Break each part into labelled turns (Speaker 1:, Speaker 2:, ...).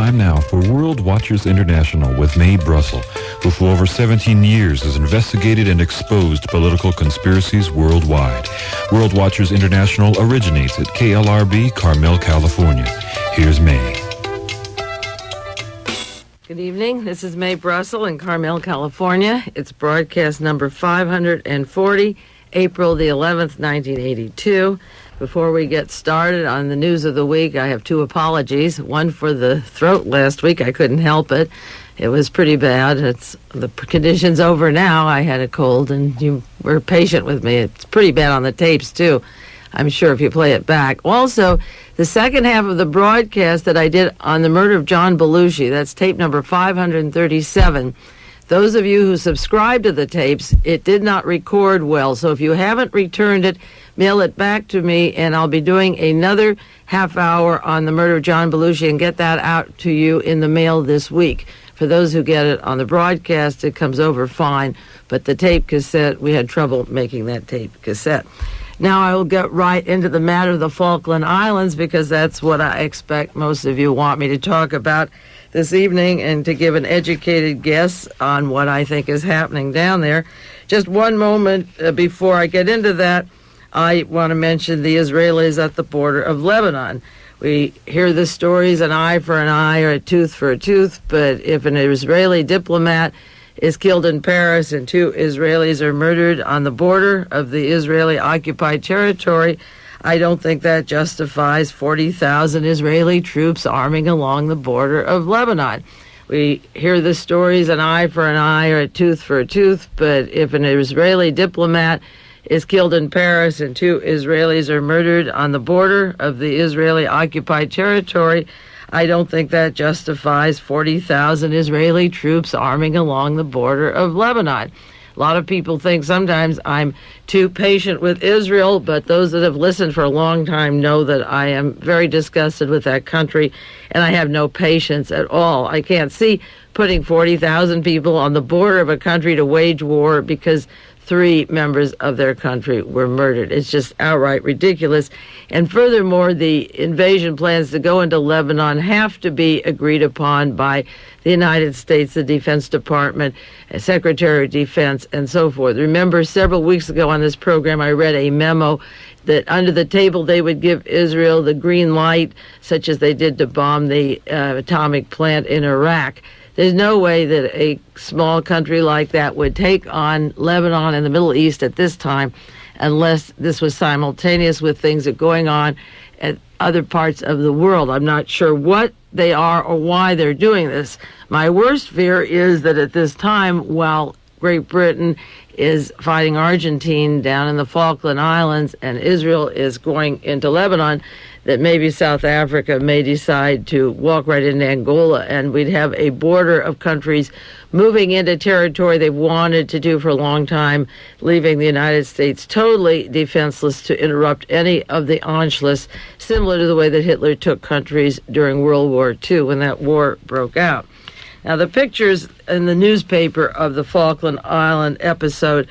Speaker 1: time now for World Watchers International with Mae Brussels, who for over 17 years has investigated and exposed political conspiracies worldwide. World Watchers International originates at KLRB, Carmel, California. Here's Mae.
Speaker 2: Good evening. This is Mae Brussels in Carmel, California. It's broadcast number 540, April the 11th, 1982. Before we get started on the news of the week, I have two apologies. One for the throat last week. I couldn't help it. It was pretty bad. The condition's over now. I had a cold, and you were patient with me. It's pretty bad on the tapes, too. I'm sure if you play it back. Also, the second half of the broadcast that I did on the murder of John Belushi, that's tape number 537. Those of you who subscribe to the tapes, it did not record well. So if you haven't returned it, mail it back to me, and I'll be doing another half hour on the murder of John Belushi and get that out to you in the mail this week. For those who get it on the broadcast, it comes over fine. But the tape cassette, we had trouble making that tape cassette. Now I will get right into the matter of the Falkland Islands, because that's what I expect most of you want me to talk about this evening, and to give an educated guess on what I think is happening down there. Just one moment before I get into that, I want to mention the Israelis at the border of Lebanon. We hear the stories, an eye for an eye or a tooth for a tooth, but if an Israeli diplomat is killed in Paris and two Israelis are murdered on the border of the Israeli-occupied territory, I don't think that justifies 40,000 Israeli troops arming along the border of Lebanon. We hear the stories, an eye for an eye or a tooth for a tooth, but if an Israeli diplomat is killed in Paris and two Israelis are murdered on the border of the Israeli-occupied territory, I don't think that justifies 40,000 Israeli troops arming along the border of Lebanon. A lot of people think sometimes I'm too patient with Israel, but those that have listened for a long time know that I am very disgusted with that country, and I have no patience at all. I can't see putting 40,000 people on the border of a country to wage war because 3 members of their country were murdered. It's just outright ridiculous. And furthermore, the invasion plans to go into Lebanon have to be agreed upon by the United States, the Defense Department, Secretary of Defense, and so forth. Remember, several weeks ago on this program, I read a memo that under the table they would give Israel the green light, such as they did to bomb the atomic plant in Iraq. There's no way that a small country like that would take on Lebanon and the Middle East at this time unless this was simultaneous with things that are going on at other parts of the world. I'm not sure what they are or why they're doing this. My worst fear is that at this time, while Great Britain is fighting Argentina down in the Falkland Islands and Israel is going into Lebanon, that maybe South Africa may decide to walk right into Angola, and we'd have a border of countries moving into territory they've wanted to do for a long time, leaving the United States totally defenseless to interrupt any of the Anschluss, similar to the way that Hitler took countries during World War II when that war broke out. Now, the pictures in the newspaper of the Falkland Island episode,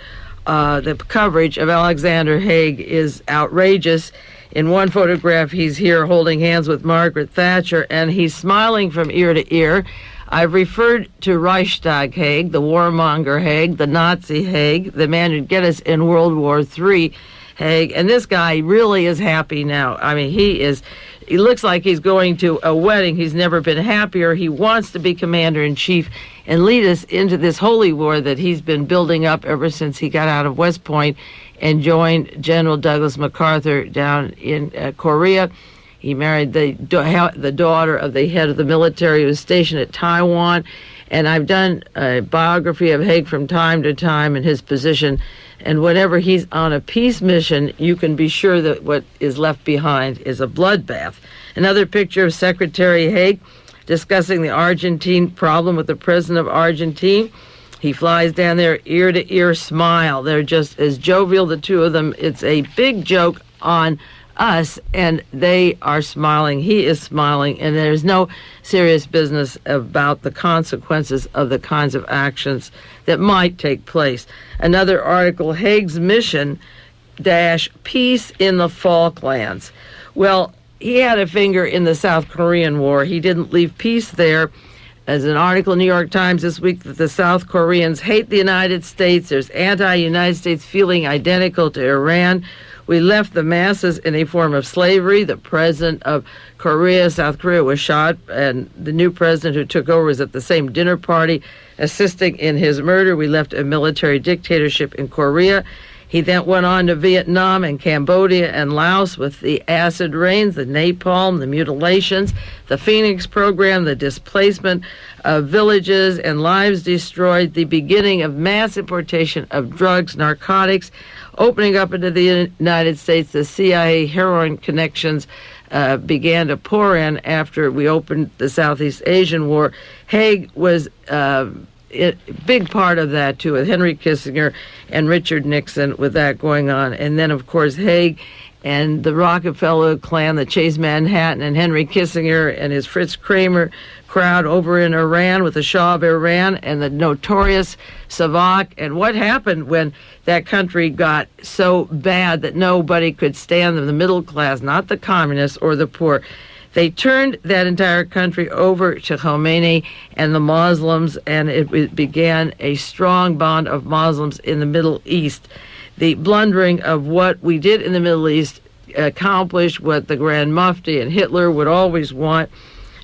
Speaker 2: the coverage of Alexander Haig is outrageous. In one photograph, he's here holding hands with Margaret Thatcher, and he's smiling from ear to ear. I've referred to Reichstag Haig, the warmonger Haig, the Nazi Haig, the man who'd get us in World War III Haig, and this guy really is happy now. I mean, he looks like he's going to a wedding. He's never been happier. He wants to be commander-in-chief and lead us into this holy war that he's been building up ever since he got out of West Point and joined General Douglas MacArthur down in Korea. He married the daughter of the head of the military who was stationed at Taiwan. And I've done a biography of Haig from time to time in his position. And whenever he's on a peace mission, you can be sure that what is left behind is a bloodbath. Another picture of Secretary Haig discussing the Argentine problem with the president of Argentina. He flies down there, ear-to-ear smile. They're just as jovial, the two of them. It's a big joke on us, and they are smiling. He is smiling, and there's no serious business about the consequences of the kinds of actions that might take place. Another article, Haig's mission, peace in the Falklands. Well, he had a finger in the South Korean War. He didn't leave peace there. As an article in the New York Times this week that the South Koreans hate the United States. There's anti-United States feeling identical to Iran. We left the masses in a form of slavery. The president of Korea, South Korea, was shot, and the new president who took over was at the same dinner party assisting in his murder. We left a military dictatorship in Korea. He then went on to Vietnam and Cambodia and Laos with the acid rains, the napalm, the mutilations, the Phoenix program, the displacement of villages and lives destroyed, the beginning of mass importation of drugs, narcotics, opening up into the United States. The CIA heroin connections began to pour in after we opened the Southeast Asian War. Haig was a big part of that, too, with Henry Kissinger and Richard Nixon, with that going on. And then, of course, Haig and the Rockefeller clan, the Chase Manhattan, and Henry Kissinger and his Fritz Kramer crowd over in Iran with the Shah of Iran and the notorious Savak. And what happened when that country got so bad that nobody could stand them, the middle class, not the communists or the poor. They turned that entire country over to Khomeini and the Muslims, and it began a strong bond of Muslims in the Middle East. The blundering of what we did in the Middle East accomplished what the Grand Mufti and Hitler would always want,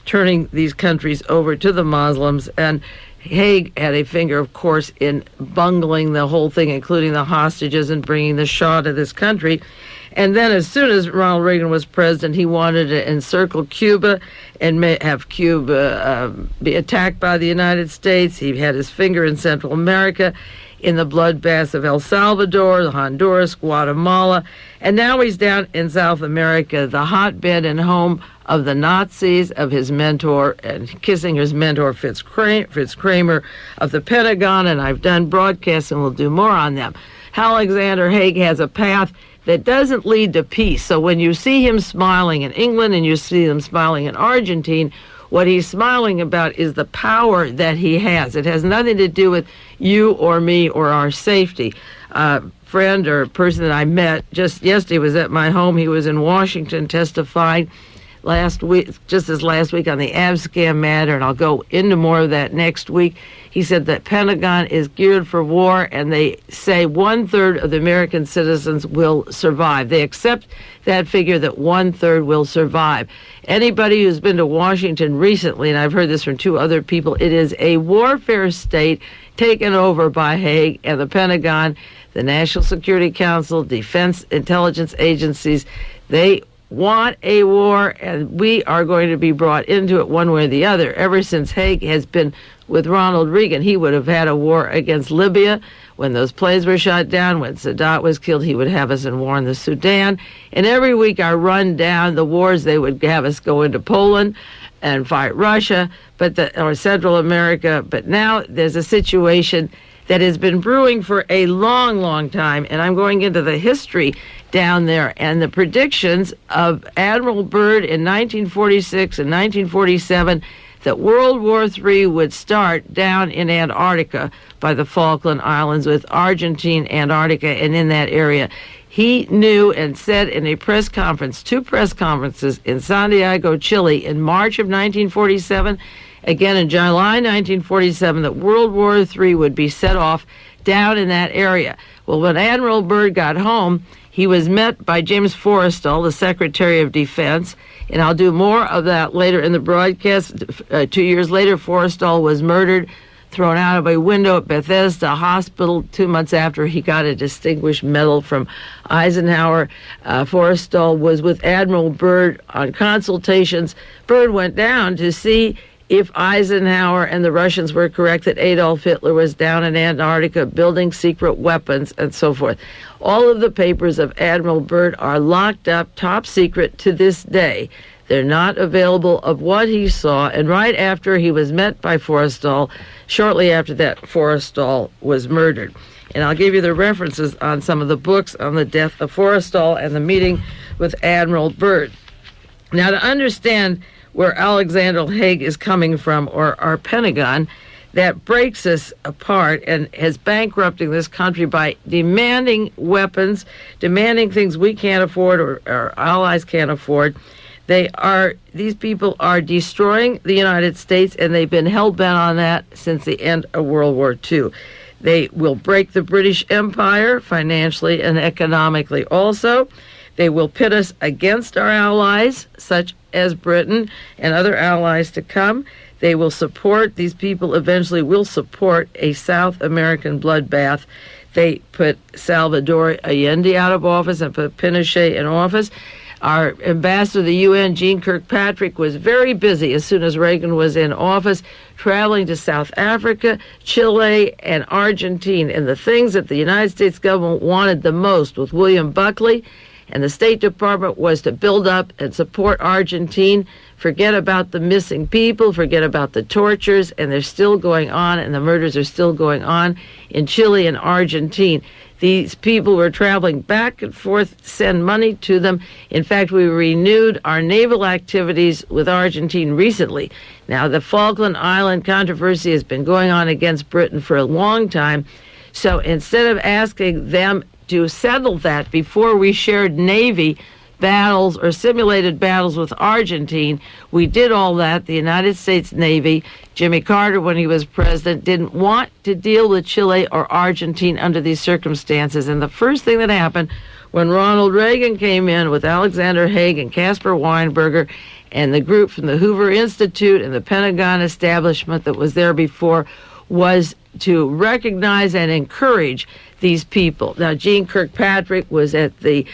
Speaker 2: turning these countries over to the Muslims. And Haig had a finger, of course, in bungling the whole thing, including the hostages and bringing the Shah to this country. And then as soon as Ronald Reagan was president, he wanted to encircle Cuba and have Cuba be attacked by the United States. He had his finger in Central America, in the bloodbaths of El Salvador, Honduras, Guatemala, and now he's down in South America, the hotbed and home of the Nazis, of his mentor, and Kissinger's mentor, Fritz Kramer, of the Pentagon, and I've done broadcasts and we'll do more on them. Alexander Haig has a path that doesn't lead to peace. So when you see him smiling in England and you see him smiling in Argentina, what he's smiling about is the power that he has. It has nothing to do with you or me or our safety. Friend or person that I met just yesterday was at my home. He was in Washington testifying last week, just this last week, on the Abscam matter, and I'll go into more of that next week. He said that Pentagon is geared for war, and they say 1/3 of the American citizens will survive. They accept that figure that 1/3 will survive. Anybody who's been to Washington recently, and I've heard this from two other people, it is a warfare state taken over by Haig and the Pentagon, the National Security Council, defense intelligence agencies. They want a war, and we are going to be brought into it one way or the other. Ever since Haig has been with Ronald Reagan, he would have had a war against Libya when those planes were shot down. When Sadat was killed, he would have us in war in the Sudan. And every week I run down the wars. They would have us go into Poland and fight Russia, or Central America. But now there's a situation that has been brewing for a long, long time, and I'm going into the history down there and the predictions of Admiral Byrd in 1946 and 1947 that World War III would start down in Antarctica by the Falkland Islands, with Argentina, Antarctica, and in that area. He knew and said in a press conference, two press conferences in Santiago, Chile in March of 1947, again in July 1947, that World War III would be set off down in that area. Well, when Admiral Byrd got home, he was met by James Forrestal, the Secretary of Defense, and I'll do more of that later in the broadcast. 2 years later, Forrestal was murdered, thrown out of a window at Bethesda Hospital 2 months after he got a Distinguished Medal from Eisenhower. Forrestal was with Admiral Byrd on consultations. Byrd went down to see if Eisenhower and the Russians were correct that Adolf Hitler was down in Antarctica building secret weapons and so forth. All of the papers of Admiral Byrd are locked up top secret to this day. They're not available of what he saw. And right after he was met by Forrestal, shortly after that, Forrestal was murdered. And I'll give you the references on some of the books on the death of Forrestal and the meeting with Admiral Byrd. Now, to understand where Alexander Haig is coming from, or our Pentagon, that breaks us apart and is bankrupting this country by demanding weapons, demanding things we can't afford or our allies can't afford. These people are destroying the United States, and they've been hell-bent on that since the end of World War II. They will break the British Empire financially and economically also. They will pit us against our allies, such as Britain and other allies to come. They will support, these people eventually will support a South American bloodbath. They put Salvador Allende out of office and put Pinochet in office. Our ambassador to the UN, Jeane Kirkpatrick, was very busy as soon as Reagan was in office, traveling to South Africa, Chile, and Argentina. And the things that the United States government wanted the most with William Buckley and the State Department was to build up and support Argentina. Forget about the missing people, forget about the tortures, and they're still going on, and the murders are still going on in Chile and Argentina. These people were traveling back and forth to send money to them. In fact, we renewed our naval activities with Argentina recently. Now, the Falkland Island controversy has been going on against Britain for a long time. So instead of asking them to settle that before we shared Navy battles or simulated battles with Argentina, we did all that. The United States Navy, Jimmy Carter, when he was president, didn't want to deal with Chile or Argentina under these circumstances. And the first thing that happened when Ronald Reagan came in with Alexander Haig and Caspar Weinberger and the group from the Hoover Institute and the Pentagon establishment that was there before was to recognize and encourage these people. Now, Jeane Kirkpatrick was at the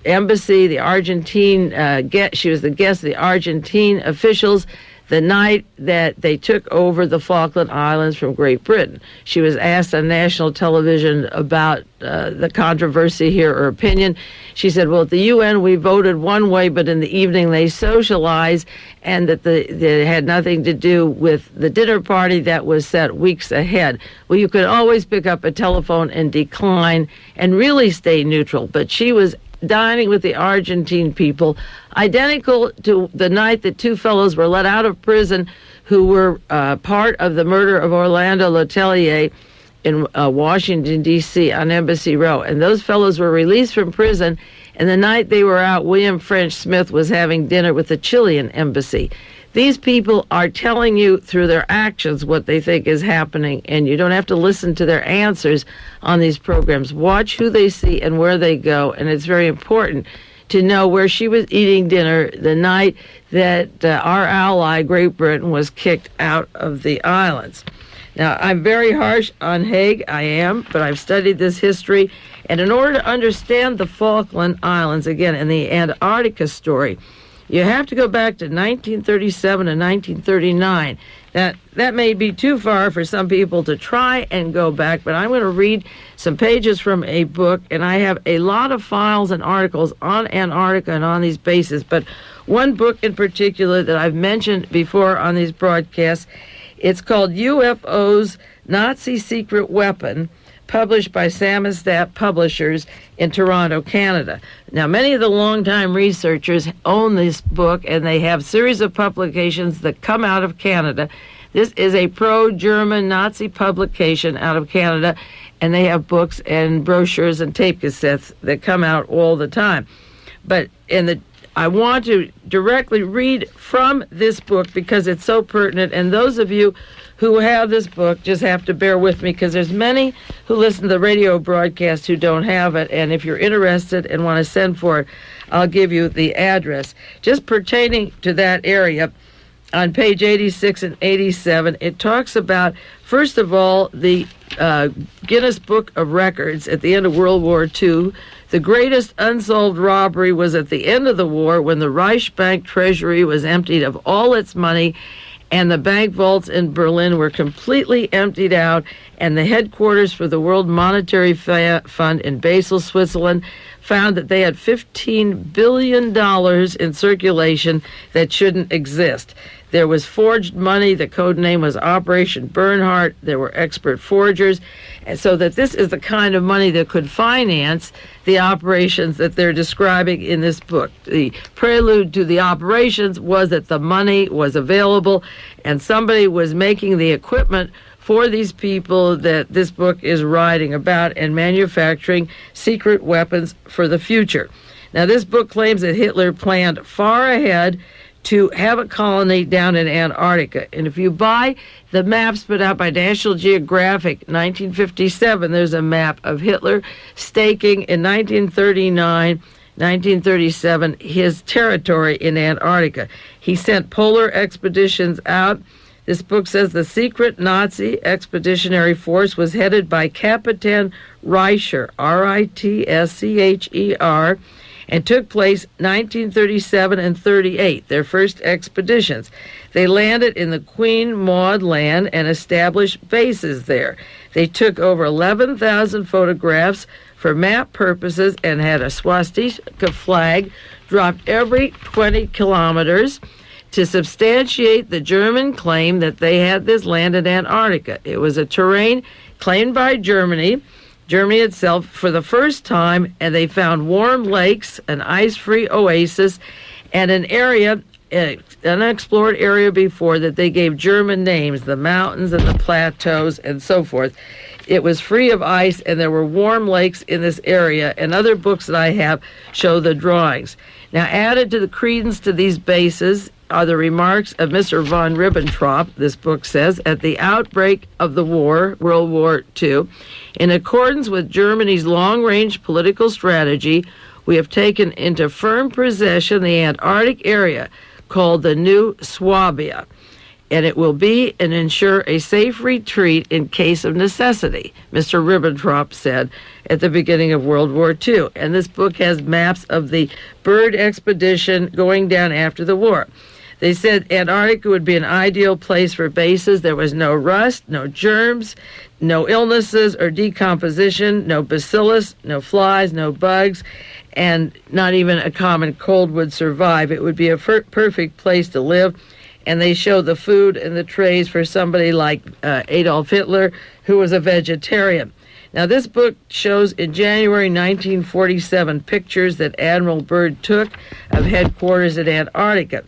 Speaker 2: embassy, the Argentine she was the guest of the Argentine officials the night that they took over the Falkland Islands from Great Britain. She was asked on national television about the controversy here, her opinion. She said, well, at the UN, we voted one way, but in the evening they socialized, and that it had nothing to do with the dinner party that was set weeks ahead. Well, you could always pick up a telephone and decline and really stay neutral, but she was dining with the Argentine people, identical to the night that two fellows were let out of prison who were part of the murder of Orlando Letelier in Washington, D.C. on Embassy Row. And those fellows were released from prison, and the night they were out, William French Smith was having dinner with the Chilean embassy. These people are telling you through their actions what they think is happening, and you don't have to listen to their answers on these programs. Watch who they see and where they go, and it's very important to know where she was eating dinner the night that our ally, Great Britain, was kicked out of the islands. Now, I'm very harsh on Haig, I am, but I've studied this history, and in order to understand the Falkland Islands, again, and the Antarctica story, you have to go back to 1937 and 1939. That may be too far for some people to try and go back, but I'm going to read some pages from a book, and I have a lot of files and articles on Antarctica and on these bases, but one book in particular that I've mentioned before on these broadcasts, it's called UFO'S Nazi Secret Weapon, published by Samizdat Publishers in Toronto, Canada. Now, many of the longtime researchers own this book, and they have a series of publications that come out of Canada. This is a pro-German Nazi publication out of Canada, and they have books and brochures and tape cassettes that come out all the time. But I want to directly read from this book because it's so pertinent, and those of you who have this book just have to bear with me because there's many who listen to the radio broadcast who don't have it, and if you're interested and want to send for it, I'll give you the address. Just pertaining to that area, on page 86 and 87, it talks about, first of all, the Guinness Book of Records at the end of World War II. The greatest unsolved robbery was at the end of the war when the Reichsbank treasury was emptied of all its money, and the bank vaults in Berlin were completely emptied out, and the headquarters for the World Monetary Fund in Basel, Switzerland, found that they had $15 billion in circulation that shouldn't exist. There was forged money. The code name was Operation Bernhardt. There were expert forgers. And so that this is the kind of money that could finance the operations that they're describing in this book. The prelude to the operations was that the money was available and somebody was making the equipment for these people that this book is writing about and manufacturing secret weapons for the future. Now, this book claims that Hitler planned far ahead to have a colony down in Antarctica. And if you buy the maps put out by National Geographic, 1957, there's a map of Hitler staking in 1939, 1937, his territory in Antarctica. He sent polar expeditions out. This book says the secret Nazi expeditionary force was headed by Captain Reicher, R-I-T-S-C-H-E-R, and took place 1937 and 38, their first expeditions. They landed in the Queen Maud Land and established bases there. They took over 11,000 photographs for map purposes and had a swastika flag dropped every 20 kilometers to substantiate the German claim that they had this land in Antarctica. It was a terrain claimed by Germany itself for the first time, and they found warm lakes, an ice-free oasis, and an area, an unexplored area before that they gave German names, the mountains and the plateaus and so forth. It was free of ice, and there were warm lakes in this area, and other books that I have show the drawings. Now, added to the credence to these bases are the remarks of Mr. von Ribbentrop, this book says, at the outbreak of the war, World War II, in accordance with Germany's long-range political strategy, we have taken into firm possession the Antarctic area called the New Swabia, and it will be and ensure a safe retreat in case of necessity, Mr. Ribbentrop said at the beginning of World War II. And this book has maps of the Byrd expedition going down after the war. They said Antarctica would be an ideal place for bases. There was no rust, no germs, no illnesses or decomposition, no bacillus, no flies, no bugs, and not even a common cold would survive. It would be a perfect place to live. And they show the food and the trays for somebody like Adolf Hitler, who was a vegetarian. Now, this book shows in January 1947 pictures that Admiral Byrd took of headquarters at Antarctica.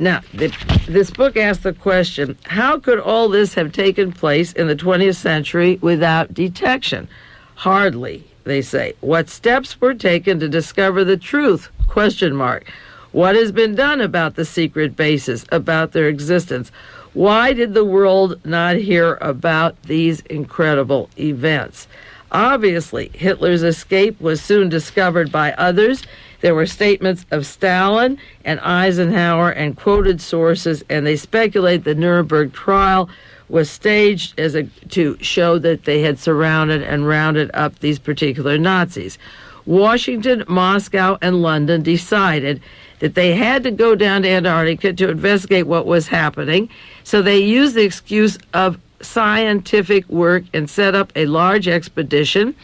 Speaker 2: Now, this book asks the question, how could all this have taken place in the 20th century without detection? Hardly, they say. What steps were taken to discover the truth? Question mark. What has been done about the secret bases, about their existence? Why did the world not hear about these incredible events? Obviously, Hitler's escape was soon discovered by others. There were statements of Stalin and Eisenhower and quoted sources, and they speculate the Nuremberg trial was staged to show that they had surrounded and rounded up these particular Nazis. Washington, Moscow, and London decided that they had to go down to Antarctica to investigate what was happening, so they used the excuse of scientific work and set up a large expedition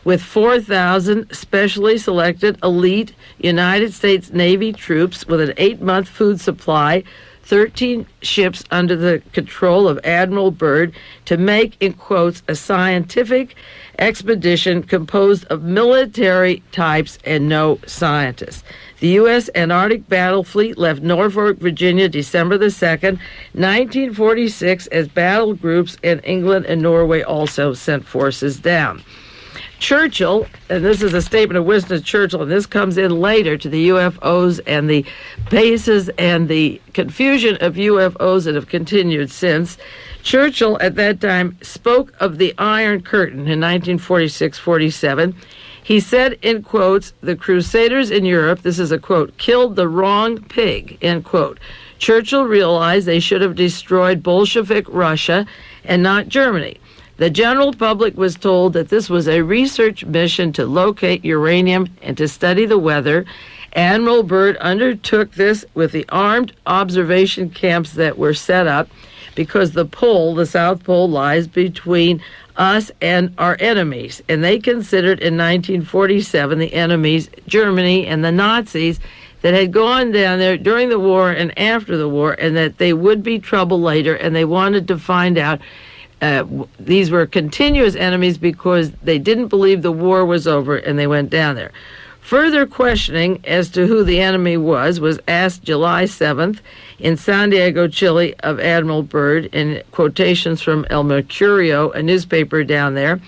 Speaker 2: with 4,000 specially selected elite United States Navy troops with an 8-month food supply, 13 ships under the control of Admiral Byrd to make, in quotes, a scientific expedition composed of military types and no scientists. The U.S. Antarctic Battle Fleet left Norfolk, Virginia, December the 2nd, 1946, as battle groups, and England and Norway also sent forces down. Churchill, and this is a statement of Winston Churchill, and this comes in later to the UFOs and the bases and the confusion of UFOs that have continued since. Churchill at that time spoke of the Iron Curtain in 1946-47. He said, in quotes, the Crusaders in Europe, this is a quote, killed the wrong pig, end quote. Churchill realized they should have destroyed Bolshevik Russia and not Germany. The general public was told that this was a research mission to locate uranium and to study the weather. Admiral Byrd undertook this with the armed observation camps that were set up because the pole, the South Pole, lies between us and our enemies. And they considered in 1947 the enemies, Germany and the Nazis, that had gone down there during the war and after the war, and that they would be trouble later, and they wanted to find out. These were continuous enemies because they didn't believe the war was over, and they went down there. Further questioning as to who the enemy was asked July 7th in Santiago, Chile, of Admiral Byrd, in quotations from El Mercurio, a newspaper down there.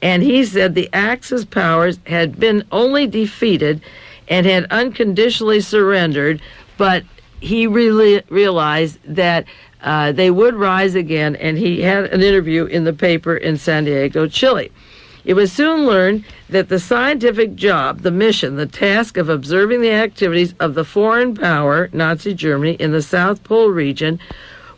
Speaker 2: And he said the Axis powers had been only defeated and had unconditionally surrendered, but he really realized that they would rise again, and he had an interview in the paper in San Diego, Chile. It was soon learned that the scientific job, the mission, the task of observing the activities of the foreign power, Nazi Germany, in the South Pole region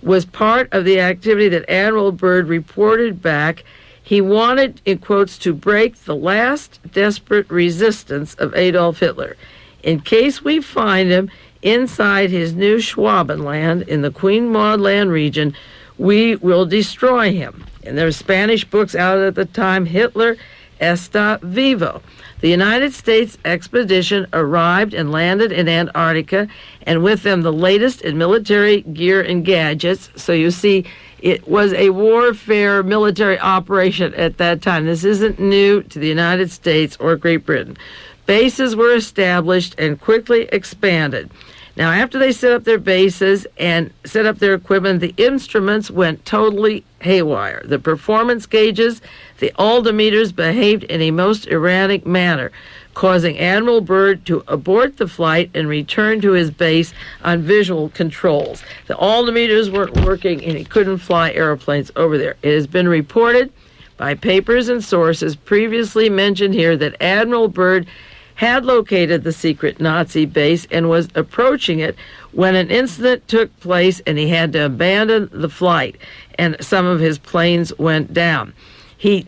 Speaker 2: was part of the activity that Admiral Byrd reported back. He wanted, in quotes, to break the last desperate resistance of Adolf Hitler. In case we find him inside his new Schwabenland in the Queen Maud Land region, we will destroy him. And there were Spanish books out at the time, Hitler Está Vivo. The United States expedition arrived and landed in Antarctica, and with them the latest in military gear and gadgets. So you see, it was a warfare military operation at that time. This isn't new to the United States or Great Britain. Bases were established and quickly expanded. Now, after they set up their bases and set up their equipment, the instruments went totally haywire. The performance gauges, the altimeters behaved in a most erratic manner, causing Admiral Byrd to abort the flight and return to his base on visual controls. The altimeters weren't working, and he couldn't fly airplanes over there. It has been reported by papers and sources previously mentioned here that Admiral Byrd had located the secret Nazi base and was approaching it when an incident took place and he had to abandon the flight, and some of his planes went down. He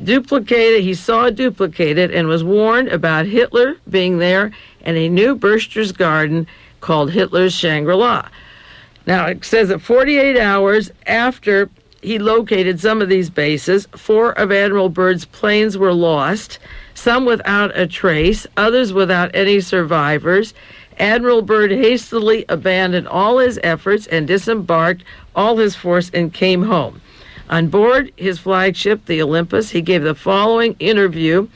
Speaker 2: saw it duplicated and was warned about Hitler being there and a new Berchtesgaden garden called Hitler's Shangri-La. Now, it says that 48 hours after he located some of these bases, 4 of Admiral Byrd's planes were lost, some without a trace, others without any survivors. Admiral Byrd hastily abandoned all his efforts and disembarked all his force and came home. On board his flagship, the Olympus, he gave the following interview,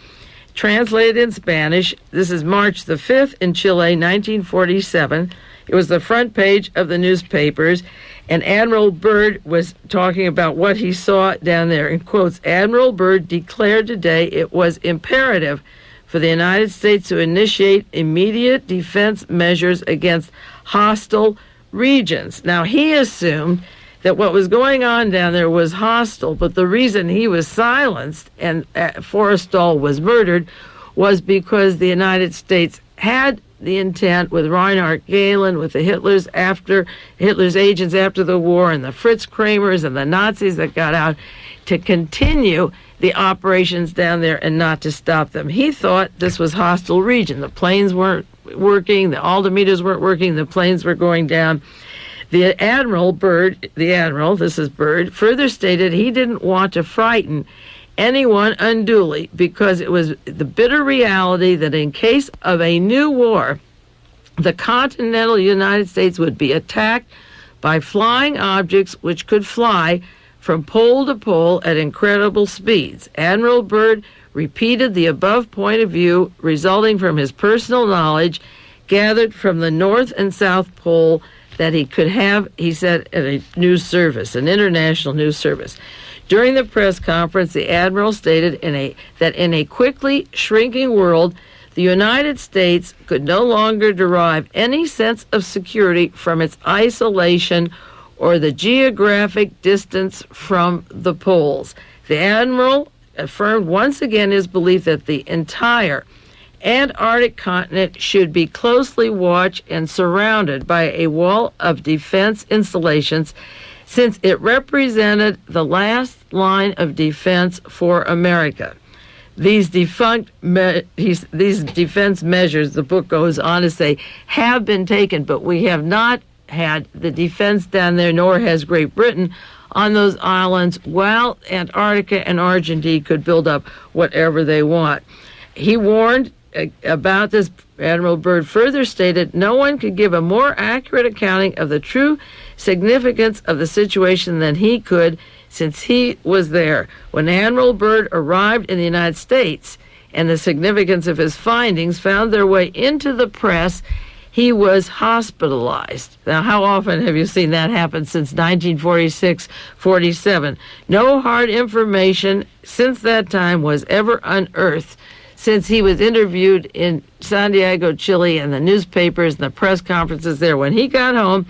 Speaker 2: translated in Spanish. This is March the 5th in Chile, 1947. It was the front page of the newspapers, and Admiral Byrd was talking about what he saw down there. In quotes, Admiral Byrd declared today it was imperative for the United States to initiate immediate defense measures against hostile regions. Now, he assumed that what was going on down there was hostile, but the reason he was silenced and Forrestal was murdered was because the United States had the intent with Reinhard Gehlen, with the Hitler's agents after the war, and the Fritz Kramers and the Nazis that got out, to continue the operations down there and not to stop them. He thought this was hostile region. The planes weren't working, the altimeters weren't working, the planes were going down. The Admiral, this is Byrd, further stated he didn't want to frighten anyone unduly because it was the bitter reality that in case of a new war, the continental United States would be attacked by flying objects which could fly from pole to pole at incredible speeds. Admiral Byrd repeated the above point of view resulting from his personal knowledge gathered from the North and South Pole that he could have, he said, at a news service, an international news service. During the press conference, the Admiral stated that in a quickly shrinking world, the United States could no longer derive any sense of security from its isolation or the geographic distance from the poles. The Admiral affirmed once again his belief that the entire Antarctic continent should be closely watched and surrounded by a wall of defense installations, since it represented the last line of defense for America. These defense measures, the book goes on to say, have been taken, but we have not had the defense down there, nor has Great Britain, on those islands, while Antarctica and Argentina could build up whatever they want. He warned about this. Admiral Byrd further stated, no one could give a more accurate accounting of the true significance of the situation than he could, since he was there. When Admiral Byrd arrived in the United States and the significance of his findings found their way into the press, he was hospitalized. Now, how often have you seen that happen since 1946-47? No hard information since that time was ever unearthed, since he was interviewed in Santiago, Chile, and the newspapers and the press conferences there. When he got home,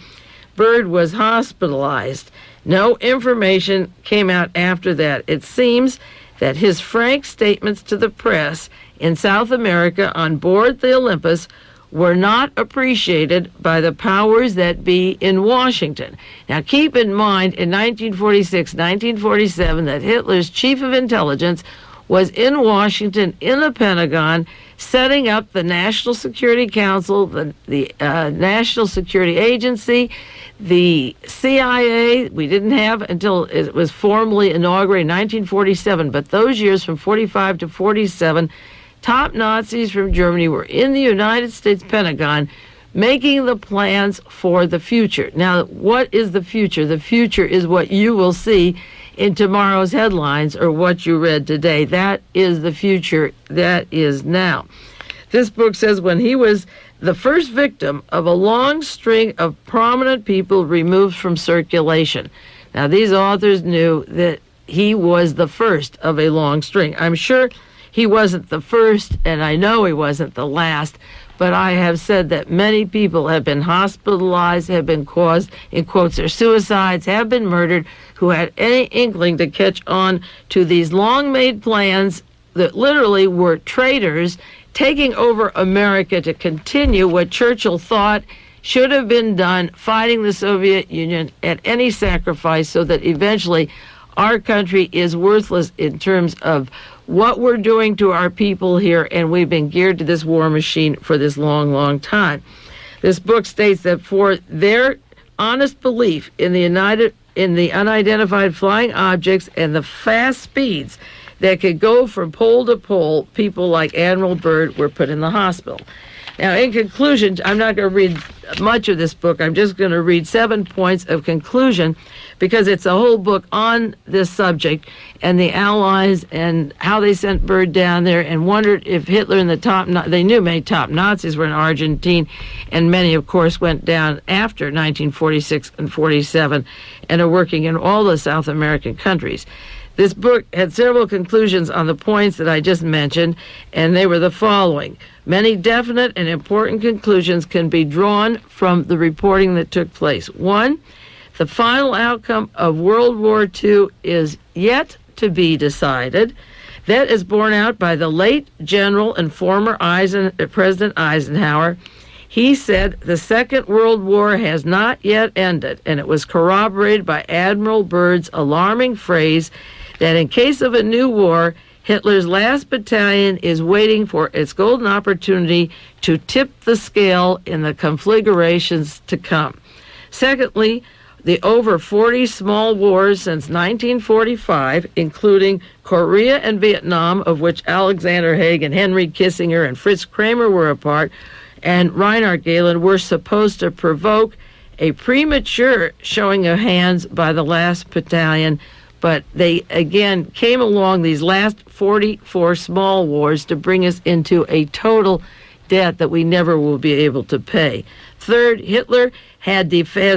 Speaker 2: Byrd was hospitalized. No information came out after that. It seems that his frank statements to the press in South America on board the Olympus were not appreciated by the powers that be in Washington. Now, keep in mind, in 1946, 1947, that Hitler's chief of intelligence was in Washington, in the Pentagon, setting up the National Security Council, the National Security Agency, the CIA. We didn't have until it was formally inaugurated in 1947, but those years from 45 to 47, top Nazis from Germany were in the United States Pentagon making the plans for the future. Now, what is the future? The future is what you will see in tomorrow's headlines or what you read today. That is the future. That is now. This book says when he was the first victim of a long string of prominent people removed from circulation. Now, these authors knew that he was the first of a long string. I'm sure he wasn't the first, and I know he wasn't the last, but I have said that many people have been hospitalized, have been caused, in quotes, their suicides, have been murdered, who had any inkling to catch on to these long-made plans that literally were traitors taking over America to continue what Churchill thought should have been done, fighting the Soviet Union at any sacrifice so that eventually our country is worthless in terms of what we're doing to our people here, and we've been geared to this war machine for this long, long time. This book states that for their honest belief in the unidentified flying objects and the fast speeds that could go from pole to pole, people like Admiral Byrd were put in the hospital. Now, in conclusion, I'm not going to read much of this book. I'm just going to read 7 points of conclusion because it's a whole book on this subject and the Allies and how they sent Byrd down there and wondered if Hitler and they knew many top Nazis were in Argentina, and many, of course, went down after 1946 and 47 and are working in all the South American countries. This book had several conclusions on the points that I just mentioned, and they were the following. Many definite and important conclusions can be drawn from the reporting that took place. 1, the final outcome of World War II is yet to be decided. That is borne out by the late General and former President Eisenhower. He said the Second World War has not yet ended, and it was corroborated by Admiral Byrd's alarming phrase that in case of a new war, Hitler's last battalion is waiting for its golden opportunity to tip the scale in the conflagrations to come. Secondly, the over 40 small wars since 1945, including Korea and Vietnam, of which Alexander Haig and Henry Kissinger and Fritz Kramer were a part, and Reinhard Gehlen, were supposed to provoke a premature showing of hands by the last battalion, but they, again, came along these last 44 small wars to bring us into a total debt that we never will be able to pay. Third, Hitler has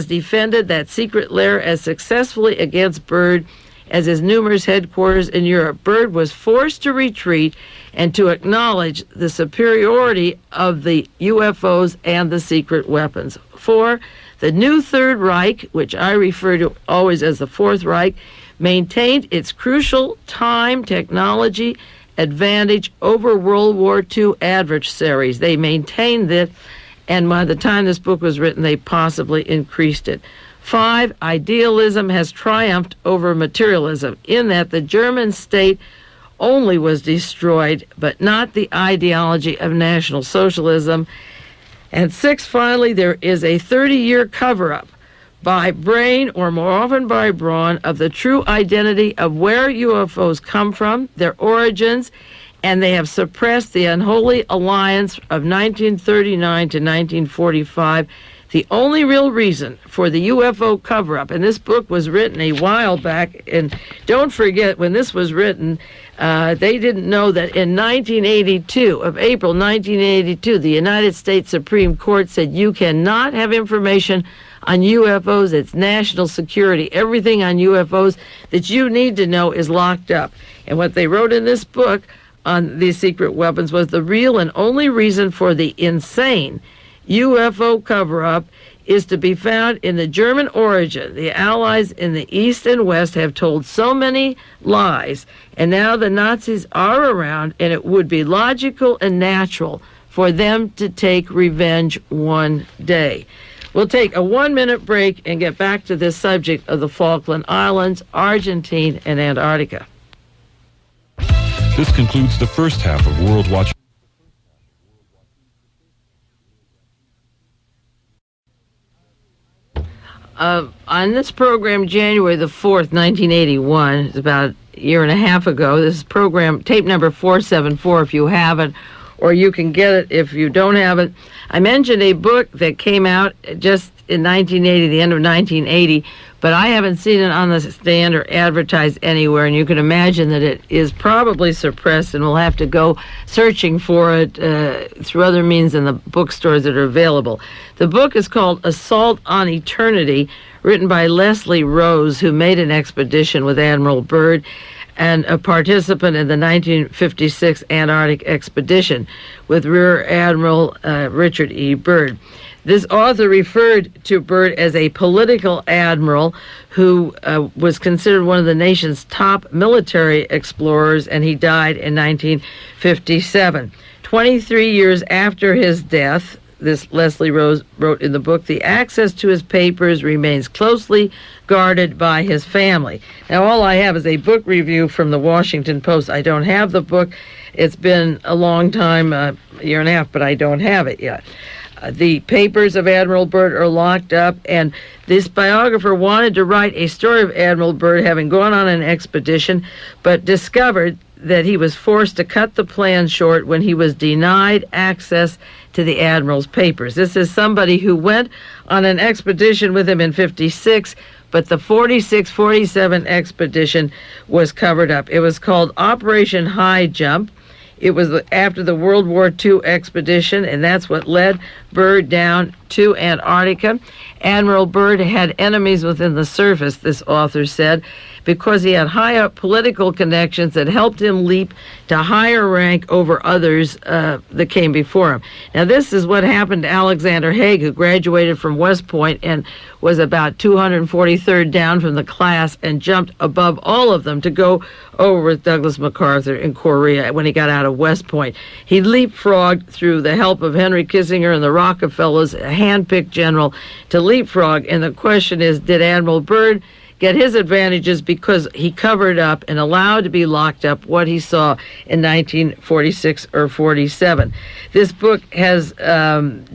Speaker 2: defended that secret lair as successfully against Byrd as his numerous headquarters in Europe. Byrd was forced to retreat and to acknowledge the superiority of the UFOs and the secret weapons. 4, the new Third Reich, which I refer to always as the Fourth Reich, maintained its crucial time technology advantage over World War II adversaries. They maintained it, and by the time this book was written, they possibly increased it. 5, idealism has triumphed over materialism, in that the German state only was destroyed, but not the ideology of National Socialism. And 6, finally, there is a 30-year cover-up by brain, or more often by brawn, of the true identity of where UFOs come from, their origins, and they have suppressed the unholy alliance of 1939 to 1945. The only real reason for the UFO cover-up, and this book was written a while back, and don't forget, when this was written, they didn't know that in 1982, of April 1982, the United States Supreme Court said you cannot have information on UFOs. It's national security. Everything on UFOs that you need to know is locked up. And what they wrote in this book on these secret weapons was the real and only reason for the insane UFO cover-up is to be found in the German origin. The Allies in the East and West have told so many lies, and now the Nazis are around, and it would be logical and natural for them to take revenge one day. We'll take a 1-minute break and get back to this subject of the Falkland Islands, Argentina, and Antarctica.
Speaker 1: This concludes the first half of World Watch.
Speaker 2: On this program, January the 4th, 1981, it's about a year and a half ago, this is program, tape number 474 if you have it, or you can get it if you don't have it. I mentioned a book that came out just in 1980, the end of 1980, but I haven't seen it on the stand or advertised anywhere, and you can imagine that it is probably suppressed, and we'll have to go searching for it through other means in the bookstores that are available. The book is called Assault on Eternity, written by Leslie Rose, who made an expedition with Admiral Byrd and a participant in the 1956 Antarctic expedition with Rear Admiral Richard E. Byrd. This author referred to Byrd as a political admiral who was considered one of the nation's top military explorers, and he died in 1957. 23 years after his death, this Leslie Rose wrote in the book, the access to his papers remains closely guarded by his family. Now, all I have is a book review from the Washington Post. I don't have the book. It's been a long time, a year and a half, but I don't have it yet. The papers of Admiral Byrd are locked up, and this biographer wanted to write a story of Admiral Byrd having gone on an expedition, but discovered that he was forced to cut the plan short when he was denied access to the Admiral's papers. This is somebody who went on an expedition with him in 56, but the 46-47 expedition was covered up. It was called Operation High Jump. It was after the World War II expedition, and that's what led Byrd down to Antarctica. Admiral Byrd had enemies within the service, this author said, because he had high up political connections that helped him leap to higher rank over others that came before him. Now, this is what happened to Alexander Haig, who graduated from West Point and was about 243rd down from the class and jumped above all of them to go over with Douglas MacArthur in Korea when he got out of West Point. He leapfrogged through the help of Henry Kissinger and the Rockefellers, a hand-picked general, to leapfrog. And the question is, did Admiral Byrd get his advantages because he covered up and allowed to be locked up what he saw in 1946 or 47. This book has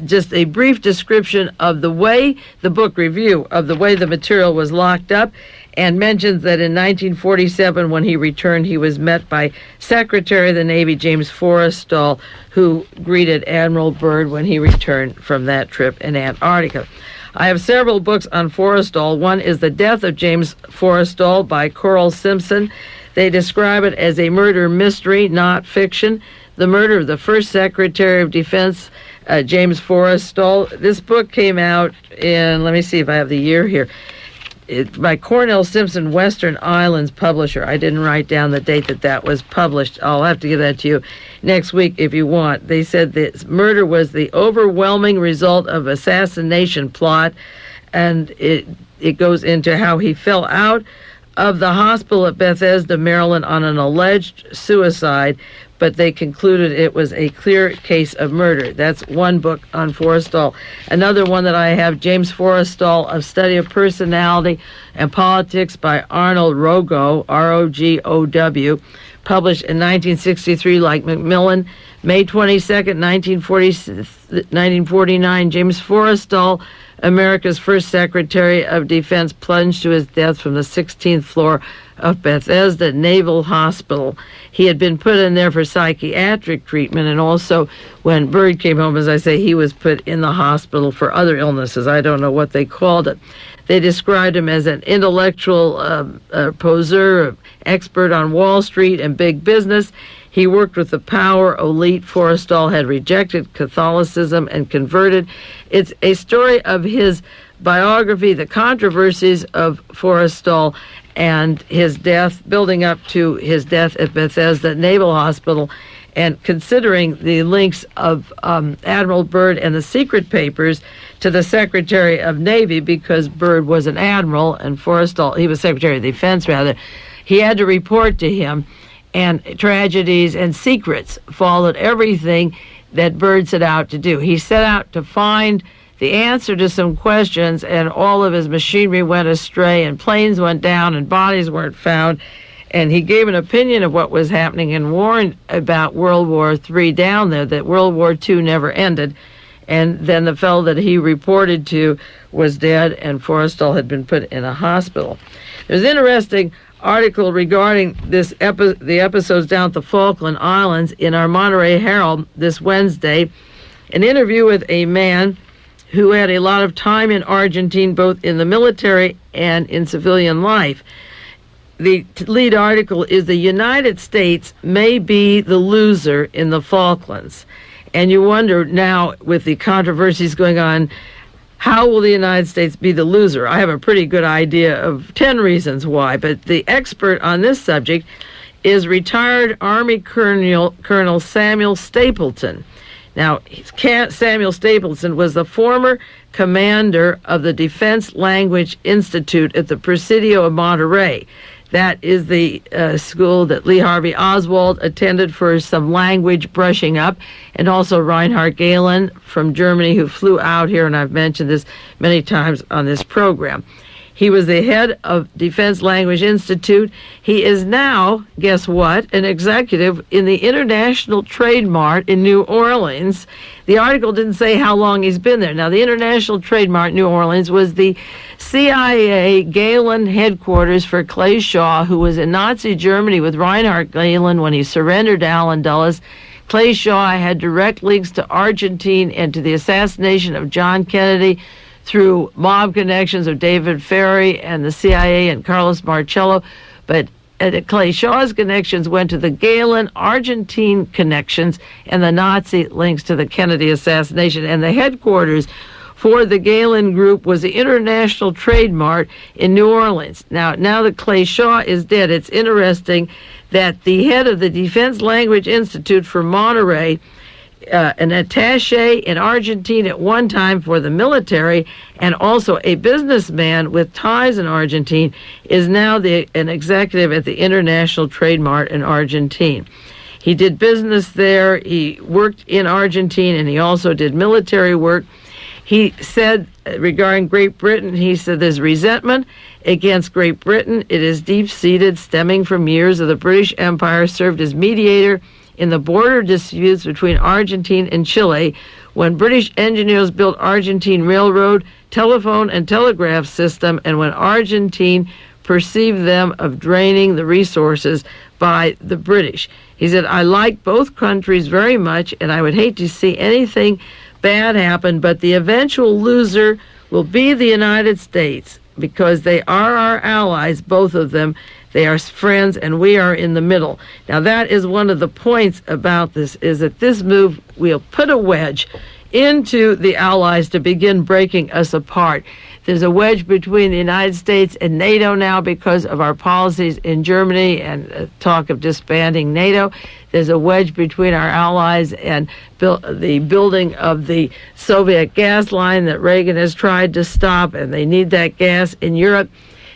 Speaker 2: just a brief description of the way, the book review, of the way the material was locked up, and mentions that in 1947, when he returned, he was met by Secretary of the Navy James Forrestal, who greeted Admiral Byrd when he returned from that trip in Antarctica. I have several books on Forrestal. One is The Death of James Forrestal by Coral Simpson. They describe it as a murder mystery, not fiction. The murder of the first Secretary of Defense, James Forrestal. This book came out in, let me see if I have the year here, by Cornell Simpson, Western Islands publisher. I didn't write down the date that was published. I'll have to give that to you next week if you want. They said this murder was the overwhelming result of assassination plot, and it goes into how he fell out of the hospital at Bethesda, Maryland on an alleged suicide, but they concluded it was a clear case of murder. That's one book on Forrestal. Another one that I have, James Forrestal, A Study of Personality and Politics by Arnold Rogow, R-O-G-O-W, published in 1963 like Macmillan. May 22nd, 1949, James Forrestal, America's first Secretary of Defense, plunged to his death from the 16th floor of Bethesda Naval Hospital. He had been put in there for psychiatric treatment, and also when Byrd came home, as I say, he was put in the hospital for other illnesses. I don't know what they called it. They described him as an intellectual poseur, expert on Wall Street and big business. He worked with the power elite. Forrestal had rejected Catholicism and converted. It's a story of his biography, the controversies of Forrestal, and his death, building up to his death at Bethesda Naval Hospital And considering the links of Admiral Byrd and the secret papers to the Secretary of Navy, because Byrd was an admiral and Forrestal, he was Secretary of Defense rather, he had to report to him, and tragedies and secrets followed everything that Byrd set out to do. He set out to find the answer to some questions, and all of his machinery went astray, and planes went down, and bodies weren't found. And he gave an opinion of what was happening and warned about World War III down there, that World War II never ended. And then the fellow that he reported to was dead, and Forrestal had been put in a hospital. There's an interesting article regarding the episodes down at the Falkland Islands in our Monterey Herald this Wednesday. An interview with a man who had a lot of time in Argentina, both in the military and in civilian life. The lead article is "The United States may be the loser in the Falklands." And you wonder now, with the controversies going on, how will the United States be the loser? I have a pretty good idea of 10 reasons why, but the expert on this subject is retired Army Colonel Samuel Stapleton. Now, Samuel Stapleton was the former commander of the Defense Language Institute at the Presidio of Monterey. That is the school that Lee Harvey Oswald attended for some language brushing up, and also Reinhard Gehlen from Germany, who flew out here, and I've mentioned this many times on this program. He was the head of Defense Language Institute. He is now, guess what, an executive in the International Trade Mart in New Orleans. The article didn't say how long he's been there. Now, the International Trade Mart in New Orleans was the CIA Gehlen headquarters for Clay Shaw, who was in Nazi Germany with Reinhard Gehlen when he surrendered to Allen Dulles. Clay Shaw had direct links to Argentina and to the assassination of John Kennedy through mob connections of David Ferry and the CIA and Carlos Marcello. But Clay Shaw's connections went to the Gehlen Argentine connections and the Nazi links to the Kennedy assassination. And the headquarters for the Gehlen Group was the International Trade Mart in New Orleans. Now that Clay Shaw is dead, it's interesting that the head of the Defense Language Institute for Monterey, an attaché in Argentina at one time for the military, and also a businessman with ties in Argentina, is now an executive at the International Trade Mart in Argentina. He did business there, he worked in Argentina, and he also did military work. He said regarding Great Britain, he said there's resentment against Great Britain. It is deep-seated, stemming from years of the British Empire served as mediator in the border disputes between Argentina and Chile, when British engineers built Argentine railroad, telephone, and telegraph system, and when Argentina perceived them of draining the resources by the British. He said, I like both countries very much, and I would hate to see anything bad happen, but the eventual loser will be the United States, because they are our allies, both of them. They are friends, and we are in the middle. Now, that is one of the points about this, is that this move will put a wedge into the allies to begin breaking us apart. There's a wedge between the United States and NATO now because of our policies in Germany and talk of disbanding NATO. There's a wedge between our allies and the building of the Soviet gas line that Reagan has tried to stop, and they need that gas in Europe.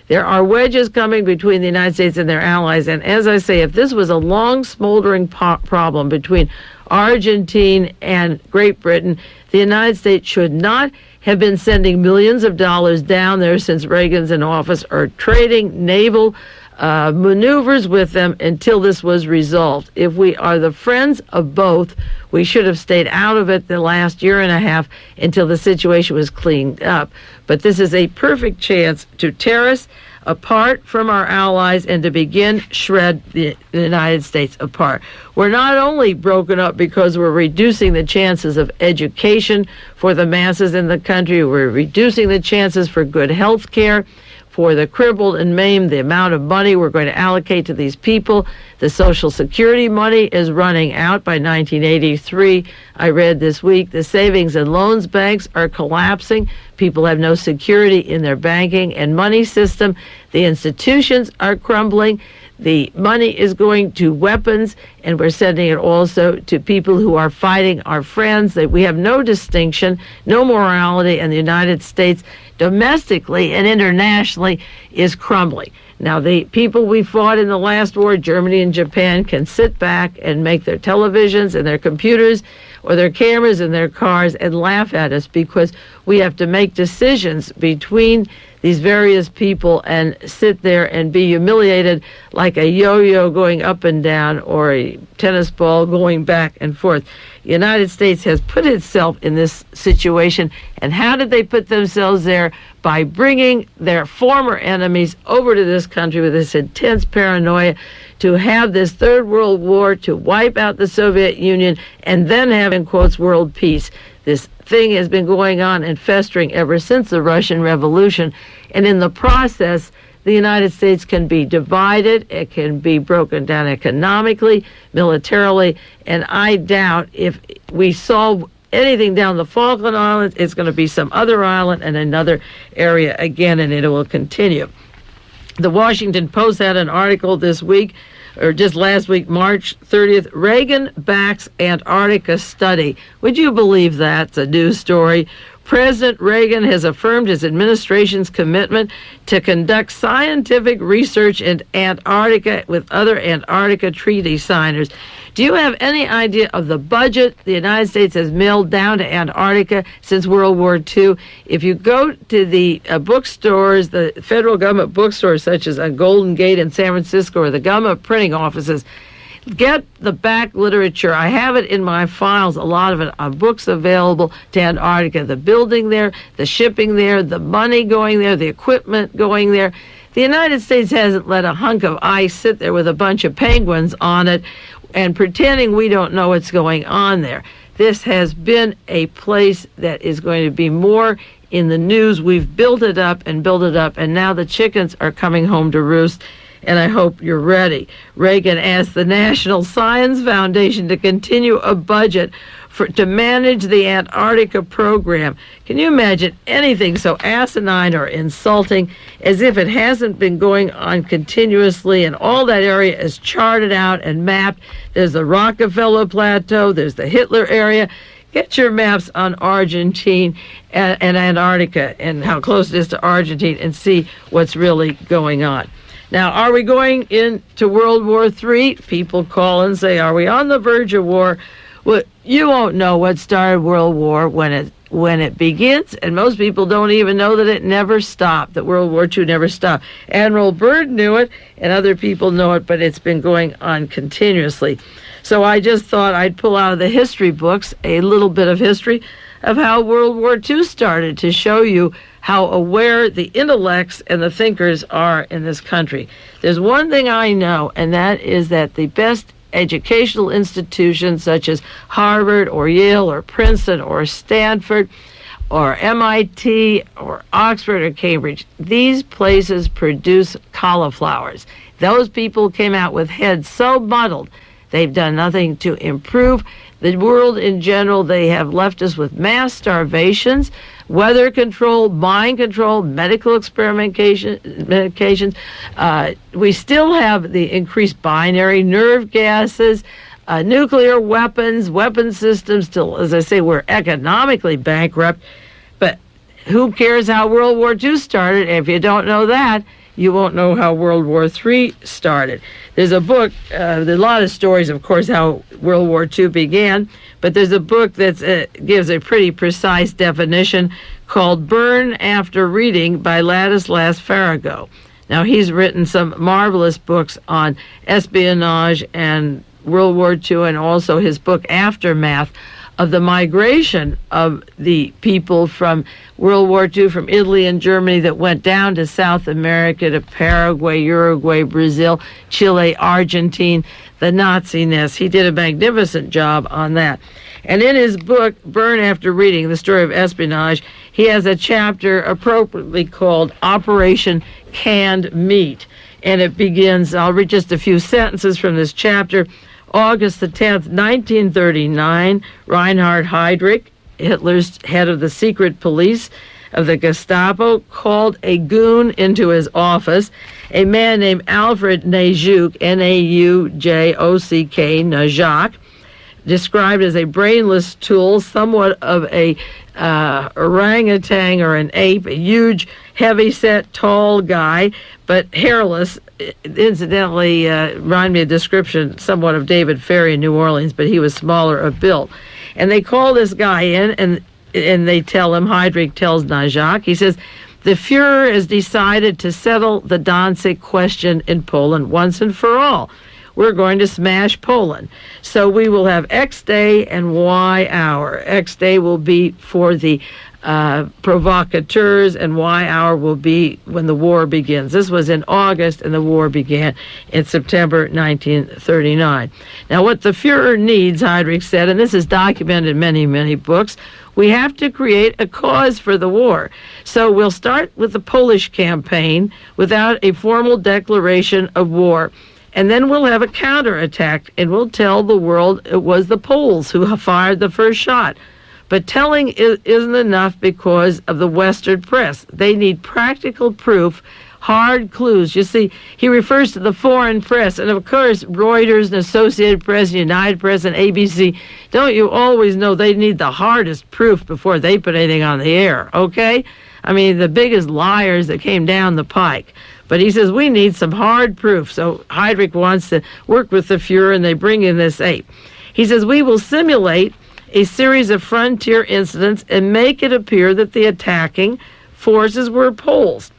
Speaker 2: There are wedges coming between the United States and their allies, and as I say, if this was a long, smoldering problem between Argentina and Great Britain, the United States should not have been sending millions of dollars down there since Reagan's in office, or trading naval maneuvers with them until this was resolved. If we are the friends of both, we should have stayed out of it the last year and a half until the situation was cleaned up. But this is a perfect chance to tear us apart from our allies and to begin shred the United States apart. We're not only broken up because we're reducing the chances of education for the masses in the country, we're reducing the chances for good health care for the crippled and maimed, the amount of money we're going to allocate to these people. The Social Security money is running out by 1983. I read this week the savings and loans banks are collapsing. People have no security in their banking and money system. The institutions are crumbling. The money is going to weapons, and we're sending it also to people who are fighting our friends. That we have no distinction, no morality, and the United States domestically and internationally is crumbling. Now, the people we fought in the last war, Germany and Japan, can sit back and make their televisions and their computers or their cameras in their cars and laugh at us, because we have to make decisions between these various people and sit there and be humiliated like a yo-yo going up and down or a tennis ball going back and forth. The United States has put itself in this situation. And how did they put themselves there? By bringing their former enemies over to this country with this intense paranoia to have this third world war, to wipe out the Soviet Union, and then have, in quotes, world peace. This thing has been going on and festering ever since the Russian Revolution. And in the process, the United States can be divided, it can be broken down economically, militarily, and I doubt if we solve anything down the Falkland Islands, it's going to be some other island and another area again, and it will continue. The Washington Post had an article this week, or just last week, March 30th, Reagan backs Antarctica study. Would you believe that? It's a news story. President Reagan has affirmed his administration's commitment to conduct scientific research in Antarctica with other Antarctica treaty signers. Do you have any idea of the budget the United States has mailed down to Antarctica since World War II? If you go to the bookstores, the federal government bookstores such as Golden Gate in San Francisco, or the government printing offices, get the back literature. I have it in my files, a lot of it on books available to Antarctica. The building there, the shipping there, the money going there, the equipment going there. The United States hasn't let a hunk of ice sit there with a bunch of penguins on it and pretending we don't know what's going on there. This has been a place that is going to be more in the news. We've built it up, and now the chickens are coming home to roost, and I hope you're ready. Reagan asked the National Science Foundation to continue a budget to manage the Antarctica program. Can you imagine anything so asinine or insulting, as if it hasn't been going on continuously, and all that area is charted out and mapped? There's the Rockefeller Plateau, there's the Hitler area. Get your maps on Argentina and Antarctica and how close it is to Argentina, and see what's really going on. Now, are we going into World War III? People call and say, are we on the verge of war? Well, you won't know what started World War when it begins, and most people don't even know that it never stopped, that World War II never stopped. Admiral Byrd knew it, and other people know it, but it's been going on continuously. So I just thought I'd pull out of the history books a little bit of history of how World War II started, to show you how aware the intellects and the thinkers are in this country. There's one thing I know, and that is that the best educational institutions such as Harvard or Yale or Princeton or Stanford or MIT or Oxford or Cambridge, these places produce cauliflowers. Those people came out with heads so muddled, they've done nothing to improve the world in general. They have left us with mass starvations, weather control, mind control, medical medications. We still have the increased binary, nerve gases, nuclear weapons, weapon systems. Till, as I say, we're economically bankrupt. But who cares how World War II started? And if you don't know that, you won't know how World War III started. There's a book, there's a lot of stories, of course, how World War II began, but there's a book that gives a pretty precise definition called Burn After Reading by Ladislas Farrago. Now, he's written some marvelous books on espionage and World War II, and also his book Aftermath, of the migration of the people from World War II, from Italy and Germany, that went down to South America, to Paraguay, Uruguay, Brazil, Chile, Argentina, the Nazi nest. He did a magnificent job on that. And in his book, Burn After Reading, the story of espionage, he has a chapter appropriately called Operation Canned Meat. And it begins, I'll read just a few sentences from this chapter. August the 10th, 1939, Reinhard Heydrich, Hitler's head of the secret police, of the Gestapo called a goon into his office, a man named Alfred Najuk, Naujock, Najak, described as a brainless tool, somewhat of a orangutan or an ape, a huge, heavy-set, tall guy, but hairless. Incidentally, remind me of description somewhat of David Ferry in New Orleans, but he was smaller of build. And they call this guy in, and they tell him, Heydrich tells Najak, he says, the Fuhrer has decided to settle the Danzig question in Poland once and for all. We're going to smash Poland. So we will have X day and Y hour. X day will be for the provocateurs, and Y hour will be when the war begins. This was in August, and the war began in September 1939. Now, what the Fuhrer needs, Heydrich said, and this is documented in many, many books, we have to create a cause for the war. So we'll start with the Polish campaign without a formal declaration of war. And then we'll have a counterattack, and we'll tell the world it was the Poles who fired the first shot. But telling isn't enough because of the Western press. They need practical proof, hard clues. You see, he refers to the foreign press, and of course, Reuters and Associated Press, United Press, and ABC. Don't you always know they need the hardest proof before they put anything on the air, okay? I mean, the biggest liars that came down the pike. But he says, we need some hard proof. So Heydrich wants to work with the Fuhrer, and they bring in this ape. He says, we will simulate a series of frontier incidents and make it appear that the attacking forces were Poles.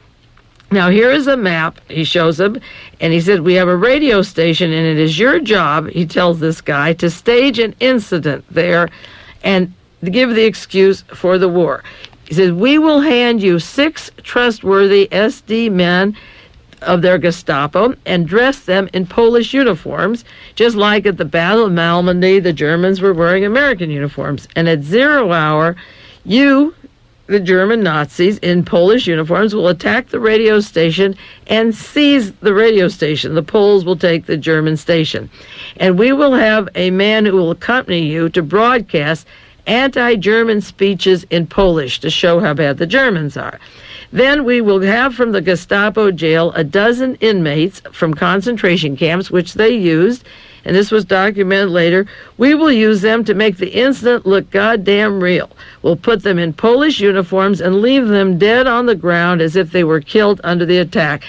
Speaker 2: Now, here is a map he shows him, and he said, we have a radio station, and it is your job, he tells this guy, to stage an incident there and give the excuse for the war. He says, we will hand you 6 trustworthy SD men of their Gestapo and dress them in Polish uniforms, just like at the Battle of Malmedy, the Germans were wearing American uniforms. And at 0 hour, you, the German Nazis in Polish uniforms, will attack the radio station and seize the radio station. The Poles will take the German station. And we will have a man who will accompany you to broadcast anti-German speeches in Polish to show how bad the Germans are. Then we will have from the Gestapo jail a dozen inmates from concentration camps, which they used, and this was documented later. We will use them to make the incident look goddamn real. We'll put them in Polish uniforms and leave them dead on the ground as if they were killed under the attack.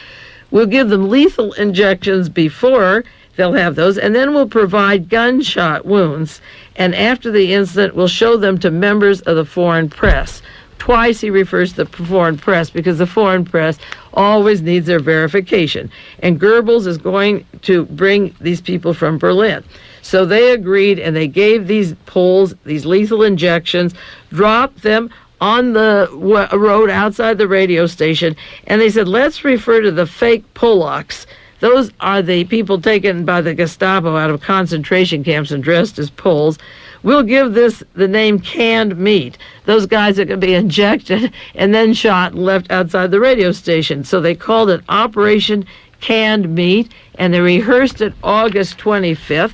Speaker 2: We'll give them lethal injections before they'll have those, and then we'll provide gunshot wounds. And after the incident, we'll show them to members of the foreign press. Twice he refers to the foreign press because the foreign press always needs their verification. And Goebbels is going to bring these people from Berlin. So they agreed, and they gave these Poles these lethal injections, dropped them on the road outside the radio station, and they said, let's refer to the fake Polacks. Those are the people taken by the Gestapo out of concentration camps and dressed as Poles. We'll give this the name canned meat. Those guys are going to be injected and then shot and left outside the radio station. So they called it Operation Canned Meat, and they rehearsed it August 25th.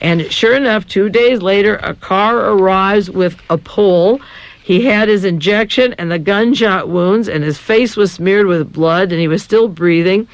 Speaker 2: And sure enough, 2 days later, a car arrives with a Pole. He had his injection and the gunshot wounds, and his face was smeared with blood, and he was still breathing.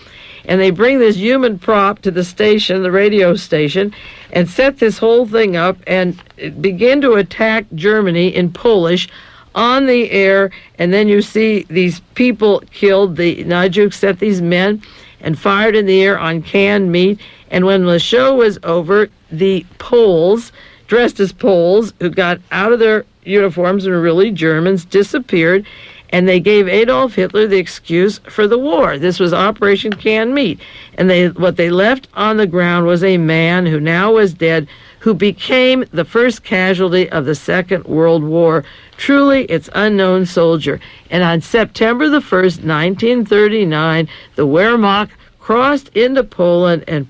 Speaker 2: And they bring this human prop to the station, the radio station, and set this whole thing up and begin to attack Germany in Polish on the air. And then you see these people killed. The Najuk set these men and fired in the air on canned meat. And when the show was over, the Poles, dressed as Poles, who got out of their uniforms and were really Germans, disappeared. And they gave Adolf Hitler the excuse for the war. This was Operation Canned Meat. And what they left on the ground was a man who now was dead, who became the first casualty of the Second World War. Truly, it's unknown soldier. And on September the 1st, 1939, the Wehrmacht crossed into Poland, and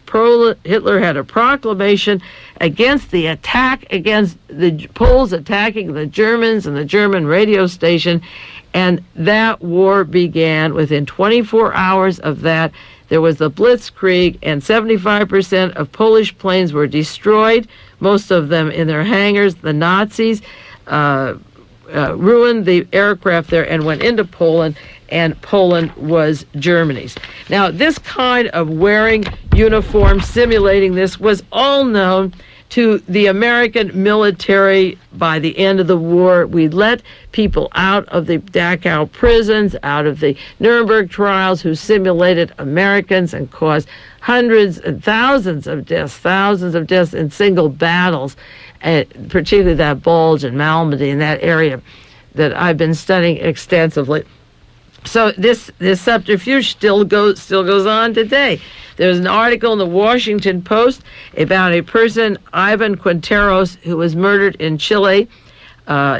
Speaker 2: Hitler had a proclamation against the attack, against the Poles attacking the Germans and the German radio station. And that war began. Within 24 hours of that, there was the Blitzkrieg, and 75% of Polish planes were destroyed, most of them in their hangars. The Nazis ruined the aircraft there and went into Poland, and Poland was Germany's. Now, this kind of wearing uniform, simulating this, was all known to the American military by the end of the war. We let people out of the Dachau prisons, out of the Nuremberg trials, who simulated Americans and caused hundreds and thousands of deaths in single battles, particularly that Bulge and Malmedy in that area that I've been studying extensively. So this subterfuge still goes on today. There's an article in the Washington Post about a person, Ivan Quinteros, who was murdered in Chile.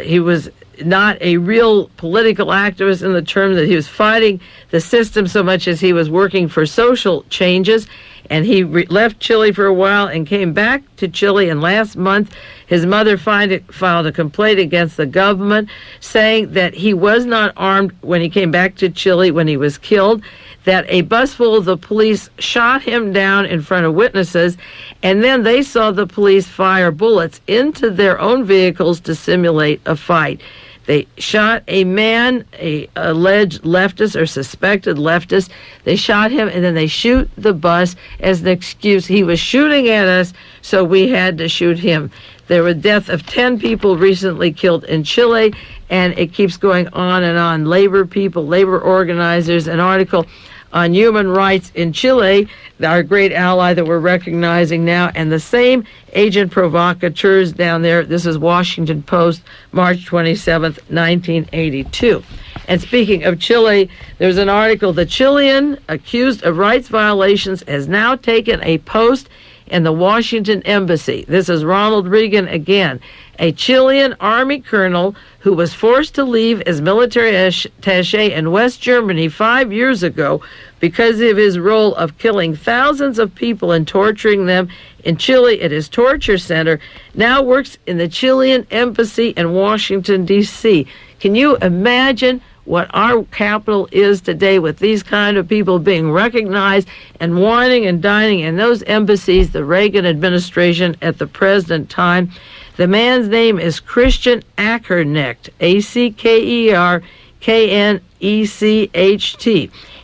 Speaker 2: He was not a real political activist in the term that he was fighting the system so much as he was working for social changes. And he left Chile for a while and came back to Chile. And last month, his mother filed a complaint against the government, saying that he was not armed when he came back to Chile when he was killed, that a bus full of the police shot him down in front of witnesses, and then they saw the police fire bullets into their own vehicles to simulate a fight. They shot a man, a alleged leftist or suspected leftist. They shot him, and then they shoot the bus as an excuse. He was shooting at us, so we had to shoot him. There were deaths of 10 people recently killed in Chile, and it keeps going on and on. Labor organizers, an article on human rights in Chile, our great ally that we're recognizing now, and the same agent provocateurs down there. This is Washington Post, March 27th, 1982. And speaking of Chile, there's an article, the Chilean accused of rights violations has now taken a post in the Washington embassy. This is Ronald Reagan again, a Chilean army colonel who was forced to leave as military attaché in West Germany 5 years ago because of his role of killing thousands of people and torturing them in Chile at his torture center, now works in the Chilean embassy in Washington, D.C. Can you imagine what our capital is today with these kind of people being recognized and whining and dining in those embassies, the Reagan administration at the present time? The man's name is Christian Akernecht, Akerknecht.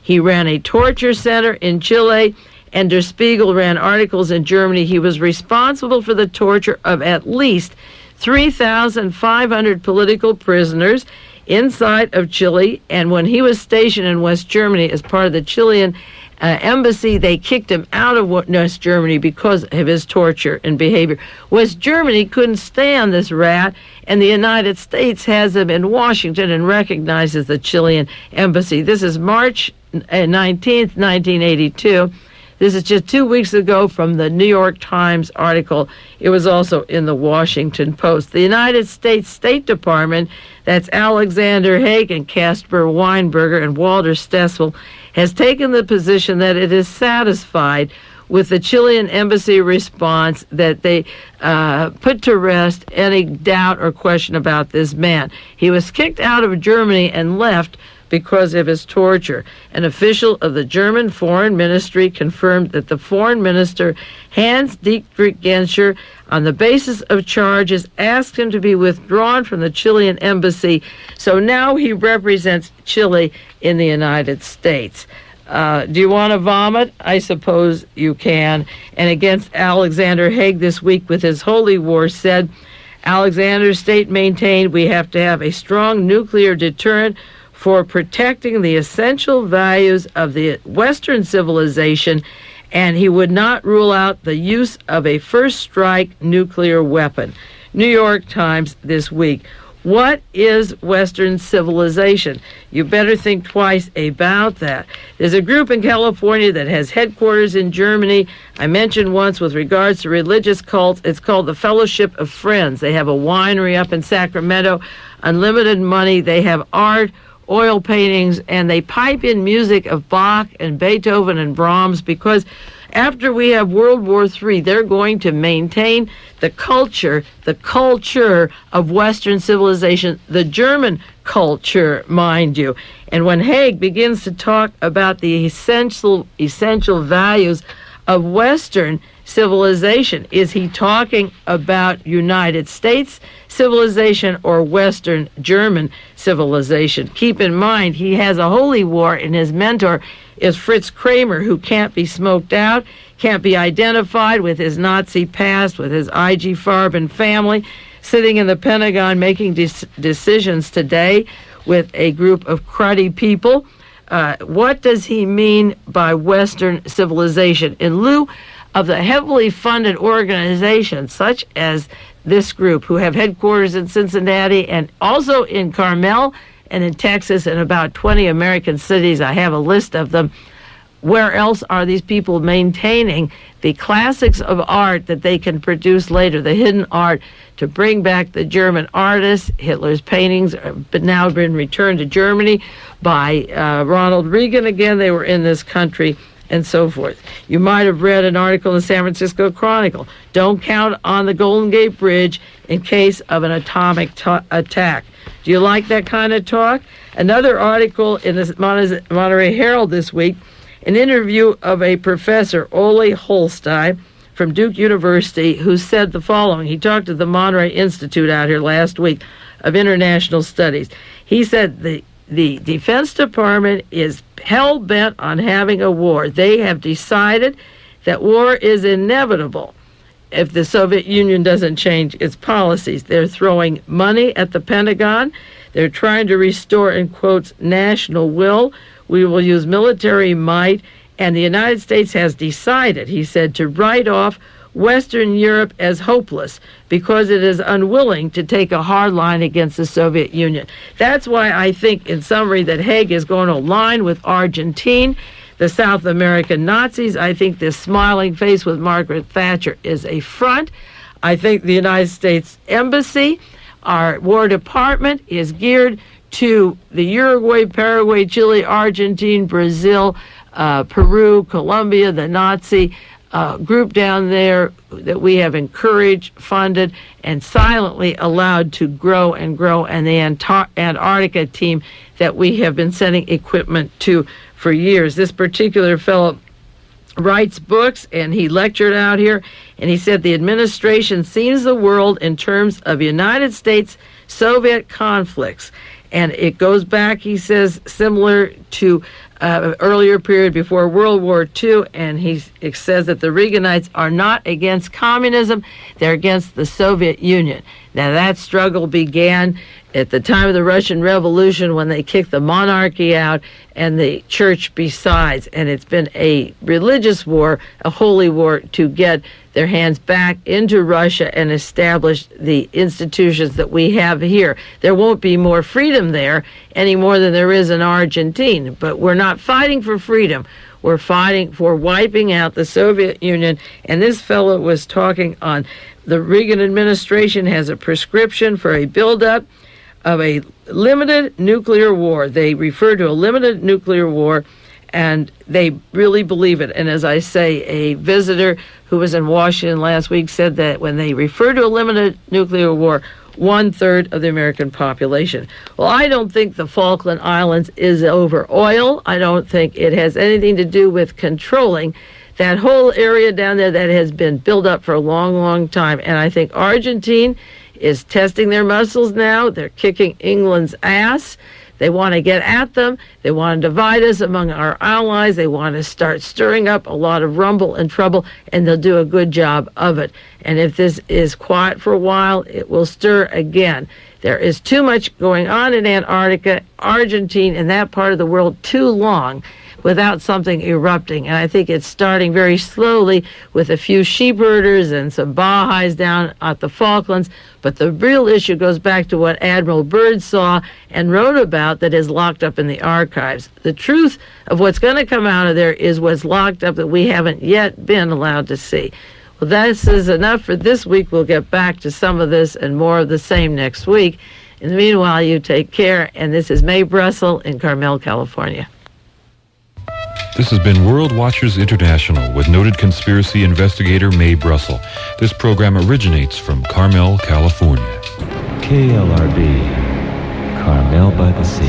Speaker 2: He ran a torture center in Chile, and Der Spiegel ran articles in Germany. He was responsible for the torture of at least 3,500 political prisoners inside of Chile, and when he was stationed in West Germany as part of the Chilean embassy, they kicked him out of West Germany because of his torture and behavior. West Germany couldn't stand this rat, and the United States has him in Washington and recognizes the Chilean embassy. This is March 19th, 1982. This is just 2 weeks ago from the New York Times article. It was also in the Washington Post. The United States State Department, that's Alexander Haig and Caspar Weinberger and Walter Stessel, has taken the position that it is satisfied with the Chilean embassy response, that they put to rest any doubt or question about this man. He was kicked out of Germany and left because of his torture. An official of the German Foreign Ministry confirmed that the Foreign Minister, Hans-Dietrich Genscher, on the basis of charges, asked him to be withdrawn from the Chilean embassy. So now he represents Chile in the United States. Do you want to vomit? I suppose you can. And against Alexander Haig this week with his holy war said, Alexander's state maintained we have to have a strong nuclear deterrent for protecting the essential values of the Western civilization, and he would not rule out the use of a first strike nuclear weapon. New York Times this week. What is Western civilization? You better think twice about that. There's a group in California that has headquarters in Germany. I mentioned once with regards to religious cults, it's called the Fellowship of Friends. They have a winery up in Sacramento, unlimited money. They have art, oil paintings, and they pipe in music of Bach and Beethoven and Brahms, because after we have World War III, they're going to maintain the culture of Western civilization, the German culture, mind you. And when Haig begins to talk about the essential values of Western civilization. Is he talking about United States civilization or Western German civilization? Keep in mind, he has a holy war, and his mentor is Fritz Kramer, who can't be smoked out, can't be identified with his Nazi past, with his IG Farben family, sitting in the Pentagon making decisions today with a group of cruddy people. What does he mean by Western civilization? In lieu of the heavily funded organizations such as this group, who have headquarters in Cincinnati and also in Carmel and in Texas and about 20 American cities, I have a list of them. Where else are these people maintaining the classics of art that they can produce later, the hidden art, to bring back the German artists? Hitler's paintings have now been returned to Germany by Ronald Reagan again. They were in this country, and so forth. You might have read an article in the San Francisco Chronicle. Don't count on the Golden Gate Bridge in case of an atomic attack. Do you like that kind of talk? Another article in the Monterey Herald this week, an interview of a professor, Ole Holstein, from Duke University, who said the following. He talked to the Monterey Institute out here last week of International Studies. He said the Defense Department is hell-bent on having a war. They have decided that war is inevitable if the Soviet Union doesn't change its policies. They're throwing money at the Pentagon. They're trying to restore, in quotes, national will. We will use military might, and the United States has decided, he said, to write off Western Europe as hopeless because it is unwilling to take a hard line against the Soviet Union. That's why I think, in summary, that Haig is going to align with Argentina, the South American Nazis. I think this smiling face with Margaret Thatcher is a front. I think the United States Embassy, our War Department, is geared to the Uruguay, Paraguay, Chile, Argentina, Brazil, Peru, Colombia, the Nazi group down there that we have encouraged, funded, and silently allowed to grow and grow, and the Antarctica team that we have been sending equipment to for years. This particular fellow writes books, and he lectured out here, and he said the administration sees the world in terms of United States-Soviet conflicts. And it goes back, he says, similar to earlier period before World War II, and he says that the Reaganites are not against communism, they're against the Soviet Union. Now, that struggle began at the time of the Russian Revolution when they kicked the monarchy out and the church besides, and it's been a religious war, a holy war, to get their hands back into Russia and establish the institutions that we have here. There won't be more freedom there any more than there is in Argentina, but we're not fighting for freedom. We're fighting for wiping out the Soviet Union, and this fellow was talking on the Reagan administration has a prescription for a buildup of a limited nuclear war. They refer to a limited nuclear war, and they really believe it. And as I say, a visitor who was in Washington last week said that when they refer to a limited nuclear war, 1/3 of the American population. Well, I don't think the Falkland Islands is over oil. I don't think it has anything to do with controlling that whole area down there that has been built up for a long, long time. And I think Argentina is testing their muscles now. They're kicking England's ass. They want to get at them. They want to divide us among our allies. They want to start stirring up a lot of rumble and trouble, and they'll do a good job of it. And if this is quiet for a while, it will stir again. There is too much going on in Antarctica, Argentina, and that part of the world too long without something erupting. And I think it's starting very slowly with a few sheep herders and some Baha'is down at the Falklands. But the real issue goes back to what Admiral Byrd saw and wrote about that is locked up in the archives. The truth of what's going to come out of there is what's locked up that we haven't yet been allowed to see. Well, this is enough for this week. We'll get back to some of this and more of the same next week. In the meanwhile, you take care. And this is Mae Brussels in Carmel, California.
Speaker 1: This has been World Watchers International with noted conspiracy investigator Mae Brussels. This program originates from Carmel, California.
Speaker 3: KLRB, Carmel by the Sea.